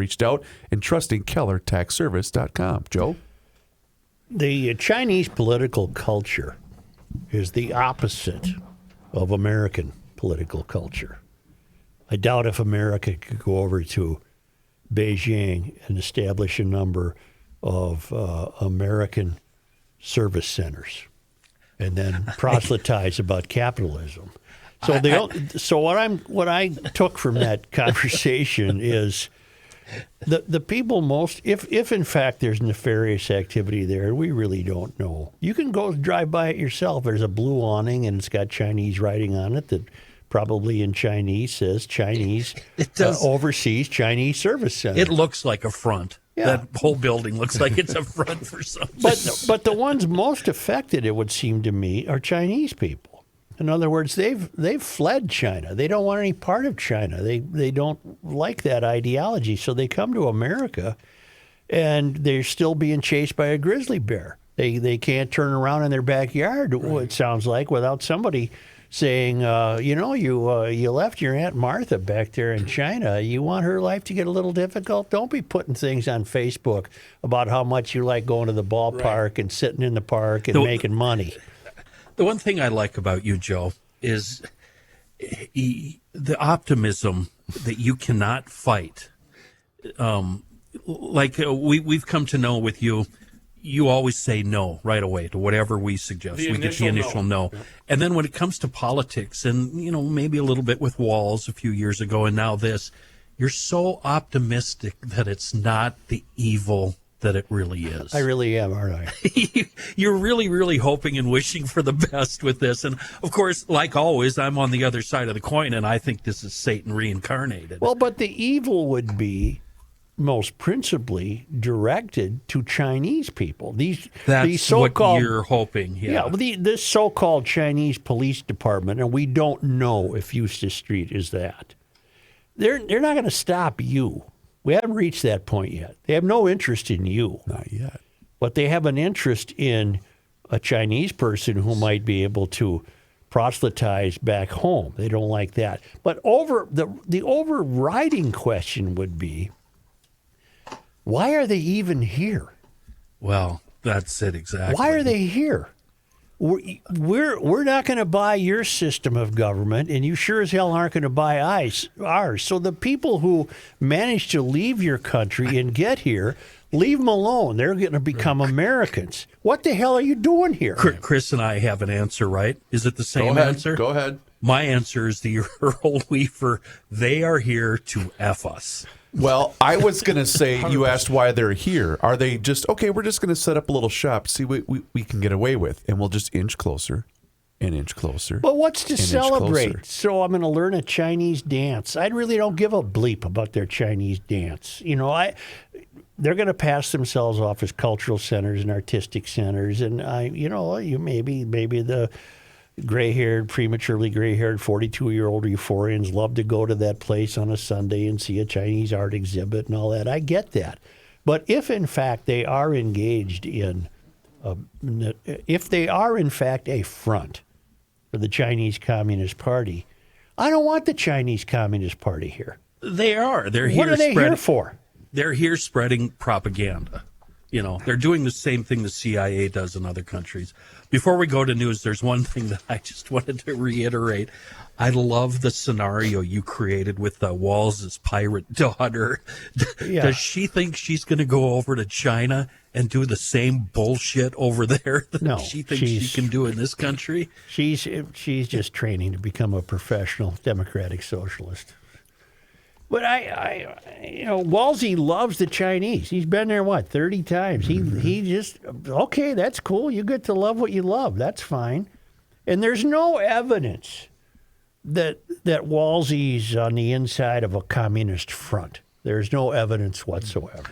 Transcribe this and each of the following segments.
reached out and trusting KellerTaxService.com. Joe? The Chinese political culture is the opposite of American political culture. I doubt if America could go over to Beijing and establish a number of American service centers and then proselytize about capitalism. So what I took from that conversation is the people if in fact there's nefarious activity there, we really don't know. You can go drive by it yourself. There's a blue awning and it's got Chinese writing on it that probably in Chinese says Chinese overseas Chinese service center. It looks like a front. Yeah. That whole building looks like it's a front for something. But the ones most affected, it would seem to me, are Chinese people. In other words, they've fled China. They don't want any part of China. They don't like that ideology. So they come to America, and they're still being chased by a grizzly bear. They can't turn around in their backyard, right. It sounds like, without somebody saying, you left your Aunt Martha back there in China. You want her life to get a little difficult? Don't be putting things on Facebook about how much you like going to the ballpark and sitting in the park and making money. The one thing I like about you, Joe, is the optimism that you cannot fight. We've come to know with you, you always say no right away to whatever we suggest. We get the initial no. Yeah. And then when it comes to politics and, maybe a little bit with Walz a few years ago and now this, you're so optimistic that it's not the evil that it really is. I really am, aren't I? You're really, really hoping and wishing for the best with this. And, of course, like always, I'm on the other side of the coin, and I think this is Satan reincarnated. Well, but the evil would be most principally directed to Chinese people. These so-called, what you're hoping. Yeah, this so-called Chinese police department, and we don't know if Eustis Street is that. They're not going to stop you. We haven't reached that point yet. They have no interest in you. Not yet. But they have an interest in a Chinese person who might be able to proselytize back home. They don't like that. But the overriding question would be, why are they even here? Well, that's it exactly. Why are they here? We're not going to buy your system of government, and you sure as hell aren't going to buy ours. So the people who manage to leave your country and get here, leave them alone. They're going to become Americans. What the hell are you doing here? Chris and I have an answer, right? Is it the same answer? Go ahead. My answer is the Earl Weaver. They are here to F us. Well, I was going to say, you asked why they're here. Are they just, okay, we're just going to set up a little shop, see what we can get away with, and we'll just inch closer and inch closer. But what's to celebrate? So I'm going to learn a Chinese dance. I really don't give a bleep about their Chinese dance. They're going to pass themselves off as cultural centers and artistic centers, and maybe the prematurely gray-haired 42-year-old euphorians love to go to that place on a Sunday and see a Chinese art exhibit and all that. I get that. But if, in fact, they are engaged if they are, in fact, a front for the Chinese Communist Party, I don't want the Chinese Communist Party here. They are. They're here. What are they here for? They're here spreading propaganda. They're doing the same thing the CIA does in other countries. Before we go to news, there's one thing that I just wanted to reiterate. I love the scenario you created with Walz's pirate daughter. Yeah. Does she think she's going to go over to China and do the same bullshit over there that she thinks she can do in this country? She's just training to become a professional democratic socialist. But Walzy loves the Chinese. He's been there, 30 times. He just, okay, that's cool. You get to love what you love. That's fine. And there's no evidence that Walzy's on the inside of a communist front. There's no evidence whatsoever.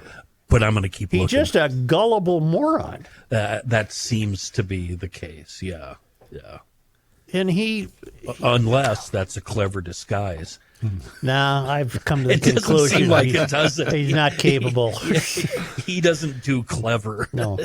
But I'm going to keep looking. He's just a gullible moron. That seems to be the case, yeah. And unless that's a clever disguise. No, I've come to the conclusion he's not capable. He doesn't do clever. No.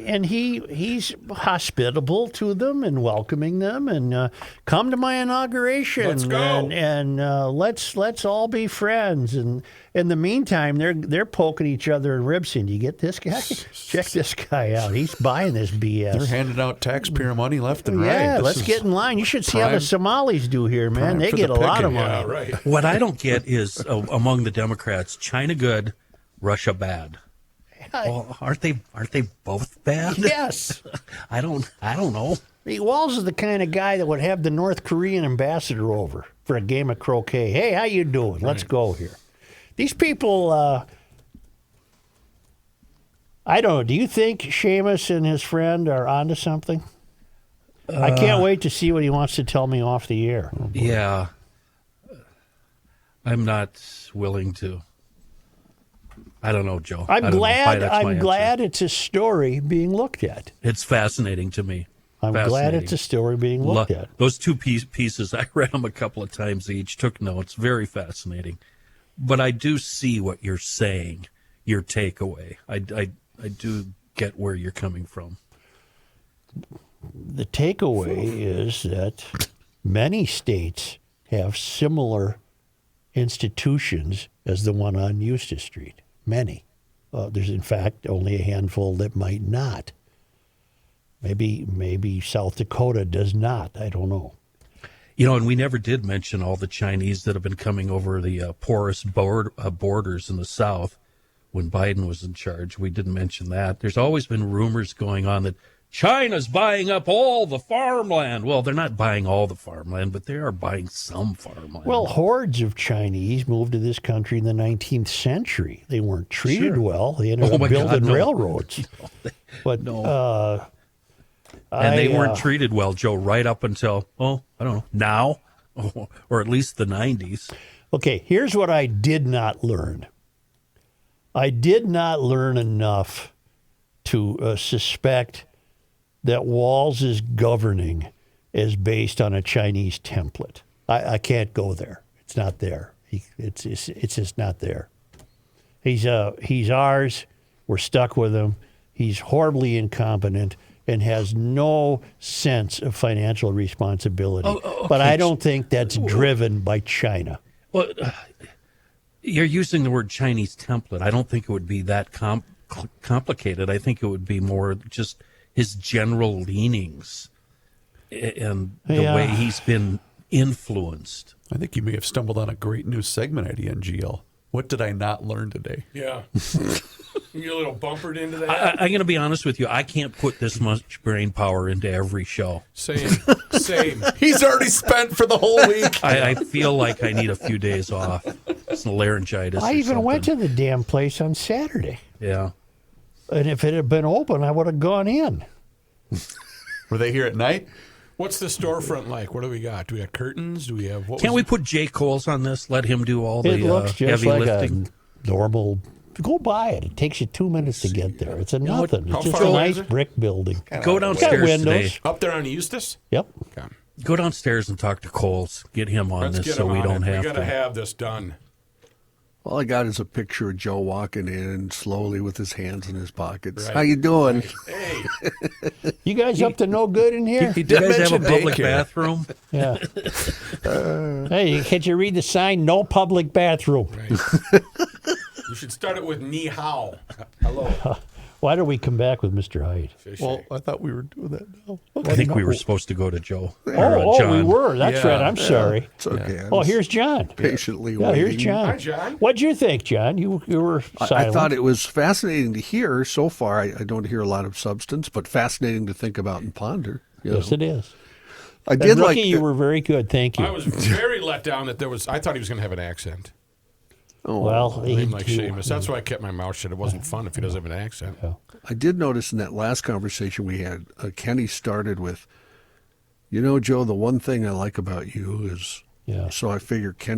and he's hospitable to them and welcoming them, and come to my inauguration. Let's go. And let's all be friends. And in the meantime, they're poking each other in ribs saying, "Do you get this guy? Check this guy out. He's buying this BS." They're handing out taxpayer money left and right. Yeah, This let's is get in line. You should see how the prime- Somalis do here, man. prime They for get the a lot of picking. money. Yeah, right. What I don't get is among the Democrats, China good, Russia bad. Well, aren't they both bad? Yes. I don't know. Walz is the kind of guy that would have the North Korean ambassador over for a game of croquet. Hey, how you doing? Let's go here. These people, I don't know. Do you think Seamus and his friend are onto something? I can't wait to see what he wants to tell me off the air. Yeah. I'm not willing to. I don't know, Joe. I I'm don't know why glad. that's my I'm answer. glad it's a story being looked at. It's fascinating to me. I'm glad it's a story being looked at. Those two pieces, I read them a couple of times each, took notes. Very fascinating. But I do see what you're saying, your takeaway. I do get where you're coming from. The takeaway is that many states have similar institutions as the one on Eustis Street. Many. There's, in fact, only a handful that might not. Maybe South Dakota does not. I don't know. You know, and we never did mention all the Chinese that have been coming over the porous borders in the South when Biden was in charge. We didn't mention that. There's always been rumors going on that China's buying up all the farmland. Well, they're not buying all the farmland, but they are buying some farmland. Well, hordes of Chinese moved to this country in the 19th century. They weren't treated well. They ended up my God, building no. railroads. But and they weren't treated well, Joe, right up until, I don't know, now, or at least the 90s. Okay, here's what I did not learn. I did not learn enough to suspect that Walz's governing is based on a Chinese template. I can't go there. It's not there. It's just not there. He's ours. We're stuck with him. He's horribly incompetent and has no sense of financial responsibility. Okay. But I don't think that's driven by China. Well, you're using the word Chinese template. I don't think it would be that complicated. I think it would be more just his general leanings and the way he's been influenced. I think you may have stumbled on a great new segment idea in GL. What did I not learn today? Yeah. You get a little bumpered into that. I'm going to be honest with you. I can't put this much brain power into every show. Same. He's already spent for the whole week. I feel like I need a few days off. It's laryngitis. I or even something. went to the damn place on Saturday. Yeah. And if it had been open, I would have gone in. Were they here at night? What's the storefront like? What do we got? Do we have curtains? Do we have what? Can't we put Jay Coles on this? Let him do all It the looks just heavy like lifting. a normal. Go by it. It takes you 2 minutes to get there. It's a nothing. how It's just far a away nice is it? brick building. Go It's got downstairs windows. today. Up there on Eustis? Yep. Okay. Go downstairs and talk to Coles. Get him on Let's this get so him we on don't it. have We got to. to have this done. All I got is a picture of Joe walking in slowly with his hands in his pockets. Right. How you doing? Hey, You guys up to no good in here? He Do you did guys have a mention public daycare. bathroom? Yeah. Hey, can't you read the sign? No public bathroom. you should start it with ni hao. Hello. Why don't we come back with Mr. Hyde? Well, I thought we were doing that now. I think we were supposed to go to Joe. Or, Oh, John. we were. That's Yeah. right. I'm sorry. It's okay. I Oh, was here's John. patiently Yeah, waiting. here's John. Hi, John. What'd you think, John? You were I silent. thought it was fascinating to hear so far. I don't hear a lot of substance, but fascinating to think about and ponder. you Yes, know. it is. I And did Rookie, like. you were very good. Thank you. I was very let down that there was. I thought he was going to have an accent. well, Name like Seamus. That's why I kept my mouth shut. It wasn't fun if he doesn't have an accent. I did notice in that last conversation we had, Kenny started with, "You know, Joe, the one thing I like about you is." Yeah. So I figured Kenny